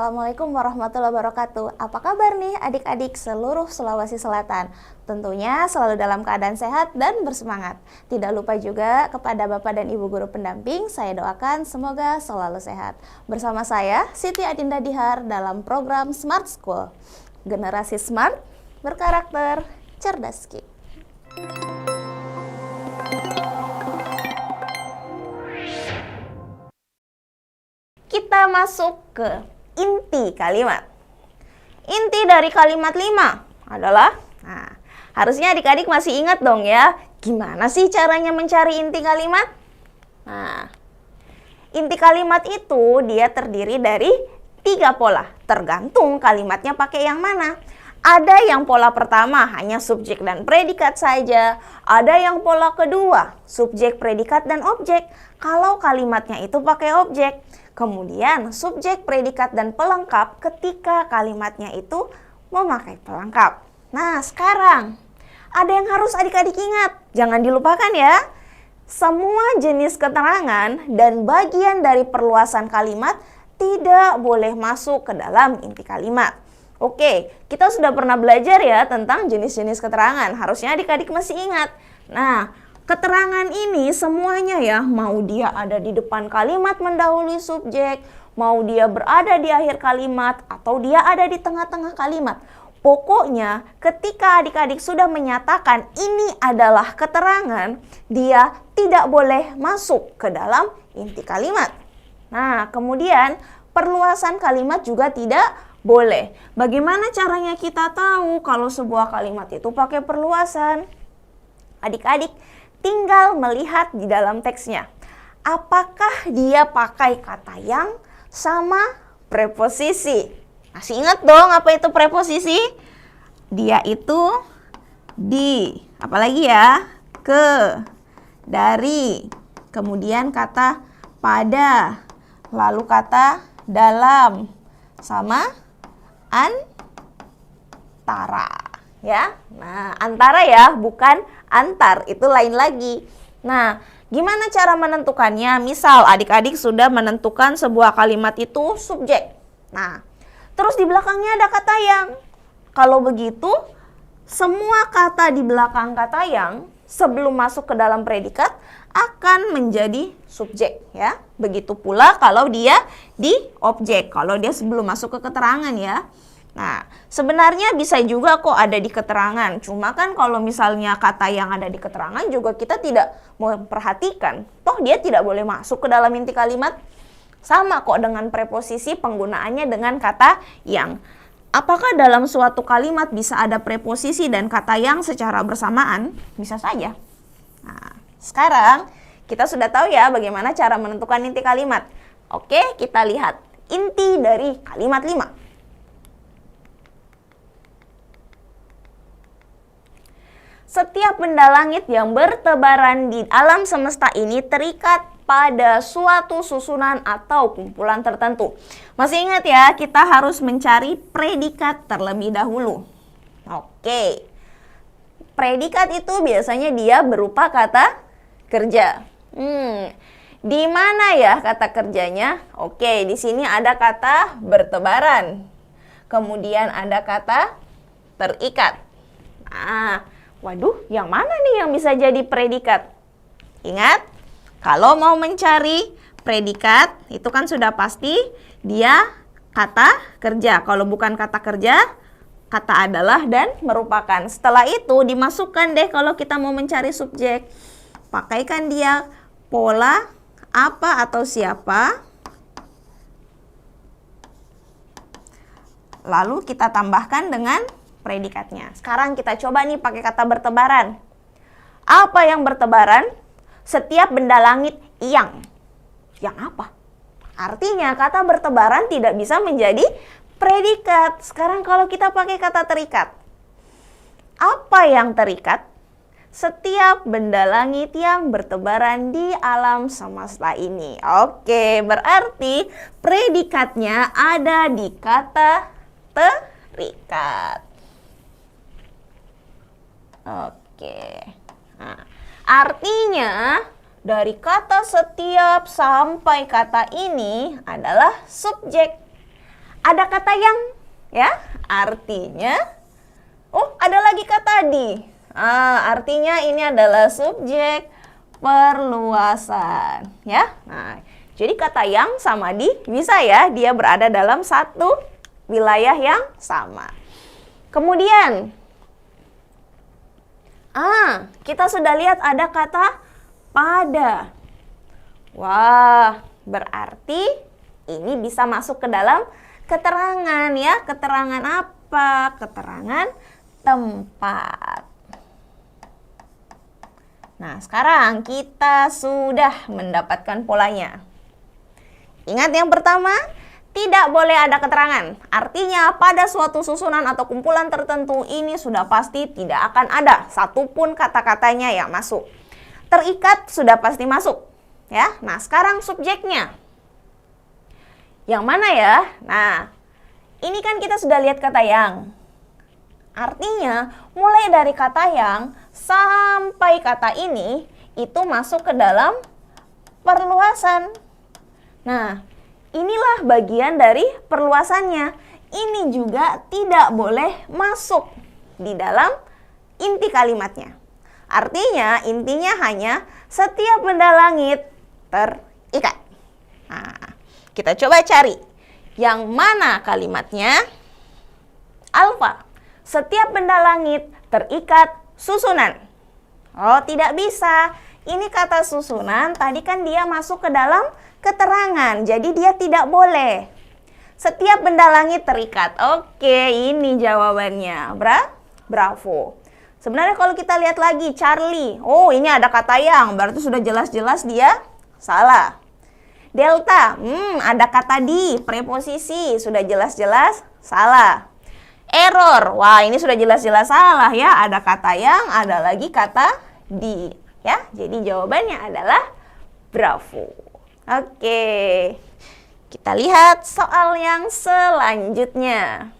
Assalamualaikum warahmatullahi wabarakatuh. Apa kabar nih adik-adik seluruh Sulawesi Selatan? Tentunya selalu dalam keadaan sehat dan bersemangat. Tidak lupa juga kepada Bapak dan Ibu Guru Pendamping, saya doakan semoga selalu sehat. Bersama saya, Siti Adinda Dihar dalam program Smart School. Generasi smart, berkarakter, cerdas Ki. Kita masuk ke inti kalimat. Inti dari kalimat 5 adalah, harusnya adik-adik masih ingat dong ya, gimana sih caranya mencari inti kalimat? Inti kalimat itu dia terdiri dari 3 pola, tergantung kalimatnya pakai yang mana. Ada yang pola pertama hanya subjek dan predikat saja, ada yang pola kedua subjek, predikat, dan objek. Kalau kalimatnya itu pakai objek. Kemudian subjek, predikat, dan pelengkap ketika kalimatnya itu memakai pelengkap. Nah, sekarang ada yang harus adik-adik ingat. Jangan dilupakan ya. Semua jenis keterangan dan bagian dari perluasan kalimat tidak boleh masuk ke dalam inti kalimat. Oke, kita sudah pernah belajar ya tentang jenis-jenis keterangan. Harusnya adik-adik masih ingat. Nah, keterangan ini semuanya ya, mau dia ada di depan kalimat mendahului subjek, mau dia berada di akhir kalimat, atau dia ada di tengah-tengah kalimat. Pokoknya ketika adik-adik sudah menyatakan ini adalah keterangan, dia tidak boleh masuk ke dalam inti kalimat. Nah, kemudian perluasan kalimat juga tidak boleh. Bagaimana caranya kita tahu kalau sebuah kalimat itu pakai perluasan? Adik-adik tinggal melihat di dalam teksnya. Apakah dia pakai kata yang sama preposisi? Masih ingat dong apa itu preposisi? Dia itu di, apalagi ya? Ke, dari, kemudian kata pada, lalu kata dalam, sama antara. Ya, nah antara ya, bukan antar, itu lain lagi. Nah, gimana cara menentukannya? Misal adik-adik sudah menentukan sebuah kalimat itu subjek. Nah, terus di belakangnya ada kata yang. Kalau begitu, semua kata di belakang kata yang sebelum masuk ke dalam predikat akan menjadi subjek ya. Begitu pula kalau dia di objek, kalau dia sebelum masuk ke keterangan ya. Nah, sebenarnya bisa juga kok ada di keterangan. Cuma kan kalau misalnya kata yang ada di keterangan juga kita tidak memperhatikan. Toh dia tidak boleh masuk ke dalam inti kalimat. Sama kok dengan preposisi, penggunaannya dengan kata yang. Apakah dalam suatu kalimat bisa ada preposisi dan kata yang secara bersamaan? Bisa saja. Nah, sekarang kita sudah tahu ya bagaimana cara menentukan inti kalimat. Oke, kita lihat inti dari kalimat 5. Setiap benda langit yang bertebaran di alam semesta ini terikat pada suatu susunan atau kumpulan tertentu. Masih ingat ya, kita harus mencari predikat terlebih dahulu. Oke. Predikat itu biasanya dia berupa kata kerja. Di mana ya kata kerjanya? Oke, di sini ada kata bertebaran. Kemudian ada kata terikat. Nah, waduh, yang mana nih yang bisa jadi predikat? Ingat, kalau mau mencari predikat, itu kan sudah pasti dia kata kerja. Kalau bukan kata kerja, kata adalah dan merupakan. Setelah itu dimasukkan deh kalau kita mau mencari subjek. Pakaikan dia pola apa atau siapa. Lalu kita tambahkan dengan predikatnya. Sekarang kita coba nih pakai kata bertebaran. Apa yang bertebaran? Setiap benda langit yang. Yang apa? Artinya kata bertebaran tidak bisa menjadi predikat. Sekarang kalau kita pakai kata terikat. Apa yang terikat? Setiap benda langit yang bertebaran di alam semesta ini. Oke, berarti predikatnya ada di kata terikat. Oke. Nah, artinya dari kata setiap sampai kata ini adalah subjek. ada kata yang, ya, artinya, oh, ada lagi kata di. Artinya ini adalah subjek perluasan, ya. Nah, jadi kata yang sama di bisa ya, dia berada dalam satu wilayah yang sama. Kemudian, kita sudah lihat ada kata pada. Wah, berarti ini bisa masuk ke dalam keterangan ya. Keterangan apa? Keterangan tempat. Nah, sekarang kita sudah mendapatkan polanya. Ingat yang pertama, tidak boleh ada keterangan. Artinya pada suatu susunan atau kumpulan tertentu ini sudah pasti tidak akan ada satupun kata-katanya yang masuk. Terikat sudah pasti masuk. Ya, nah sekarang subjeknya. Yang mana ya? Nah, ini kan kita sudah lihat kata yang. Artinya, mulai dari kata yang sampai kata ini, itu masuk ke dalam perluasan. Nah, inilah bagian dari perluasannya. Ini juga tidak boleh masuk di dalam inti kalimatnya. Artinya, intinya hanya setiap benda langit terikat. Nah, kita coba cari. Yang mana kalimatnya? Alfa. Setiap benda langit terikat susunan. Oh, tidak bisa. Ini kata susunan, tadi kan dia masuk ke dalam keterangan. Jadi dia tidak boleh. Setiap benda langit terikat. Oke, ini jawabannya. Bravo. Sebenarnya kalau kita lihat lagi, Charlie. Oh, ini ada kata yang. Berarti sudah jelas-jelas dia salah. Delta. Ada kata di, preposisi. Sudah jelas-jelas salah. Error. Wah, ini sudah jelas-jelas salah ya. Ada kata yang, ada lagi kata di. Ya, jadi jawabannya adalah bravo. Oke. Kita lihat soal yang selanjutnya.